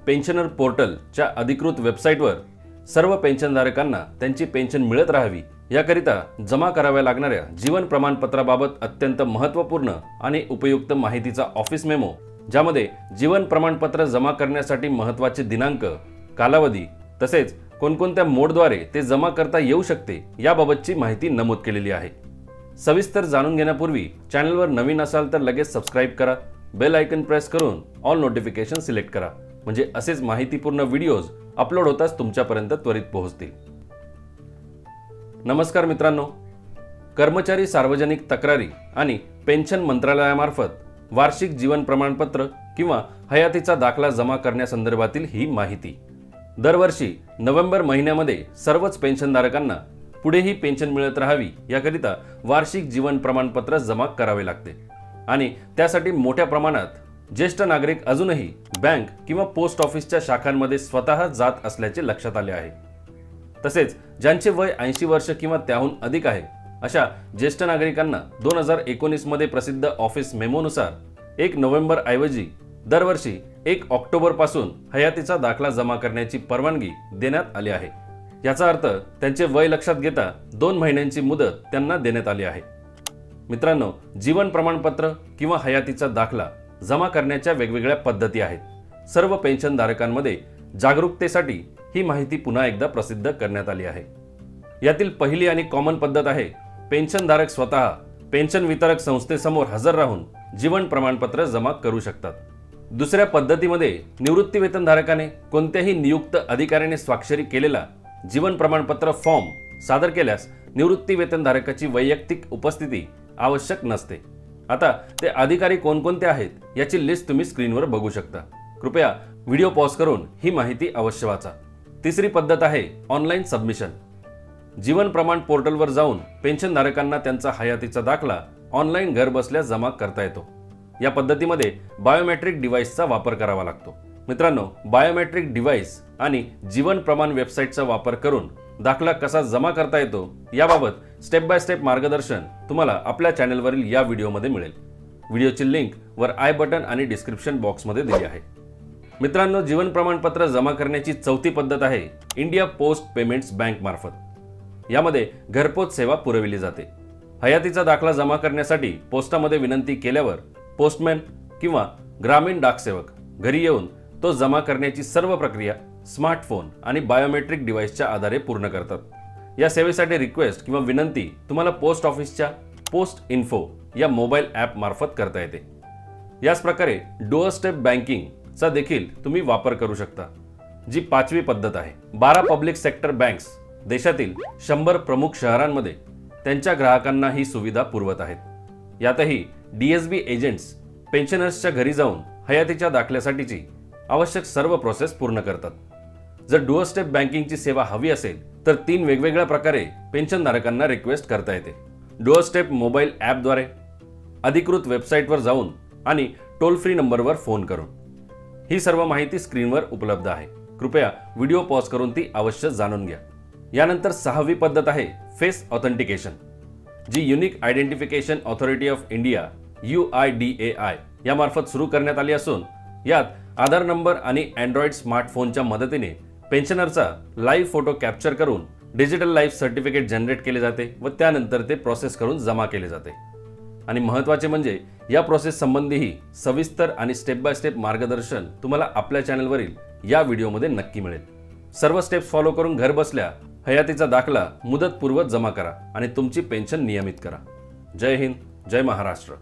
Pensioner पोर्टलच्या अधिकृत वेबसाईटवर सर्व पेन्शनधारकांना त्यांची पेन्शन मिळत राहावी याकरिता जमा कराव्या लागणाऱ्या जीवन प्रमाणपत्राबाबत अत्यंत महत्त्वपूर्ण आणि उपयुक्त माहितीचा ऑफिस मेमो, ज्यामध्ये जीवन प्रमाणपत्र जमा करण्यासाठी महत्त्वाचे दिनांक, कालावधी तसेच कोणकोणत्या मोडद्वारे ते जमा करता येऊ शकते याबाबतची माहिती नमूद केलेली आहे। सविस्तर जाणून घेण्यापूर्वी चॅनलवर नवीन असाल तर लगेच सबस्क्राइब करा, बेल आयकन प्रेस करून ऑल नोटिफिकेशन सिलेक्ट करा, म्हणजे असेच माहितीपूर्ण व्हिडिओज अपलोड होताच तुमच्यापर्यंत त्वरित पोहोचतील। नमस्कार मित्रांनो, कर्मचारी सार्वजनिक तक्रारी आणि पेन्शन मंत्रालयामार्फत वार्षिक जीवन प्रमाणपत्र किंवा हयातीचा दाखला जमा करण्यासंदर्भातील ही माहिती। दरवर्षी नोव्हेंबर महिन्यामध्ये सर्वच पेन्शनधारकांना पुढेही पेन्शन मिळत राहावी याकरिता वार्षिक जीवन प्रमाणपत्र जमा करावे लागते आणि त्यासाठी मोठ्या प्रमाणात ज्येष्ठ नागरिक अजूनही बँक किंवा पोस्ट ऑफिसच्या शाखांमध्ये स्वतः जात असल्याचे लक्षात आले आहे। तसेच ज्यांचे वय 80 वर्ष किंवा त्याहून अधिक आहे अशा ज्येष्ठ नागरिकांना 2019 मध्ये प्रसिद्ध ऑफिस मेमोनुसार 1 नोव्हेंबर ऐवजी दरवर्षी 1 ऑक्टोबर पासून हयातीचा दाखला जमा करण्याची परवानगी देण्यात आली आहे। याचा अर्थ त्यांचे वय लक्षात घेता 2 महिन्यांची मुदत त्यांना देण्यात आली आहे। मित्रांनो, जीवन प्रमाणपत्र किंवा हयातीचा दाखला जमा करण्याच्या वेगवेगळ्या पद्धती आहेत। सर्व पेन्शनधारकांमध्ये जागरूकतेसाठी ही माहिती पुन्हा एकदा प्रसिद्ध करण्यात आली आहे। यातील पहिली आणि कॉमन पद्धत आहे, पेन्शनधारक स्वतः पेन्शन वितरक संस्थेसमोर हजर राहून जीवन प्रमाणपत्र जमा करू शकतात। दुसऱ्या पद्धतीमध्ये निवृत्ती वेतनधारकाने कोणत्याही नियुक्त अधिकाऱ्याने स्वाक्षरी केलेला जीवन प्रमाणपत्र फॉर्म सादर केल्यास निवृत्ती वेतनधारकाची वैयक्तिक उपस्थिती आवश्यक नसते। आता ते अधिकारी कोणकोणते आहेत याची लिस्ट तुम्ही स्क्रीनवर बघू शकता। कृपया व्हिडिओ पॉज करून ही माहिती अवश्य वाचा। तिसरी पद्धत आहे ऑनलाईन सबमिशन। जीवन प्रमाण पोर्टलवर जाऊन पेन्शनधारकांना त्यांचा हयातीचा दाखला ऑनलाईन घर बसल्या जमा करता येतो। या पद्धतीमध्ये बायोमेट्रिक डिव्हाइसचा वापर करावा लागतो। मित्रांनो, बायोमेट्रिक डिव्हाइस आणि जीवन प्रमाण वेबसाईटचा वापर करून दाखला कसा जमा करता येतो याबाबत स्टेप बाय स्टेप मार्गदर्शन तुम्हाला आपल्या चॅनलवरील या व्हिडिओमध्ये मिळेल। व्हिडिओची लिंक वर आय बटन आणि डिस्क्रिप्शन बॉक्समध्ये दिली आहे। मित्रांनो, जीवन प्रमाणपत्र जमा करण्याची चौथी पद्धत आहे इंडिया पोस्ट पेमेंट्स बँक मार्फत। यामध्ये घरपोच सेवा पुरविली जाते। हयातीचा दाखला जमा करण्यासाठी पोस्टामध्ये विनंती केल्यावर पोस्टमॅन किंवा ग्रामीण डाकसेवक घरी येऊन तो जमा करण्याची सर्व प्रक्रिया स्मार्टफोन आणि बायोमेट्रिक डिव्हाइसच्या आधारे पूर्ण करतात। या सेवेसाठी रिक्वेस्ट किंवा विनंती तुम्हाला पोस्ट ऑफिसच्या पोस्ट इन्फो या मोबाईल ॲप मार्फत करता येते। याच प्रकारे डोअर स्टेप बँकिंगचा देखील तुम्ही वापर करू शकता, जी 5वी पद्धत आहे। 12 पब्लिक सेक्टर बँक्स देशातील 100 प्रमुख शहरांमध्ये त्यांच्या ग्राहकांना ही सुविधा पुरवत आहेत। यातही DSB एजंट्स पेन्शनर्सच्या घरी जाऊन हयातीच्या दाखल्यासाठीची आवश्यक सर्व प्रोसेस पूर्ण करतात। जर डोअर स्टेप बँकिंगची सेवा हवी असेल तर 3 वेगवेगळ्या प्रकारे पेन्शनधारकांना रिक्वेस्ट करता येते। डोअर स्टेप मोबाईल ॲपद्वारे, अधिकृत वेबसाईटवर जाऊन आणि टोल फ्री नंबरवर फोन करून। ही सर्व माहिती स्क्रीनवर उपलब्ध आहे। कृपया व्हिडिओ पॉज करून ती अवश्य जाणून घ्या। यानंतर 6वी पद्धत आहे फेस ऑथेंटिकेशन, जी unique identification authority of India UIDAI यामार्फत सुरू करण्यात आली असून यात आधार नंबर आणि अँड्रॉइड स्मार्टफोनच्या मदतीने पेन्शनरचा लाईव्ह फोटो कॅप्चर करून डिजिटल लाईफ सर्टिफिकेट जनरेट केले जाते व त्यानंतर ते प्रोसेस करून जमा केले जाते। आणि महत्त्वाचे म्हणजे या प्रोसेस संबंधीही सविस्तर आणि स्टेप बाय स्टेप मार्गदर्शन तुम्हाला आपल्या चॅनलवरील या व्हिडिओमध्ये नक्की मिळेल। सर्व स्टेप्स फॉलो करून घर बसल्या हयातीचा दाखला मुदतपूर्व जमा करा आणि तुमची पेन्शन नियमित करा। जय हिंद, जय महाराष्ट्र।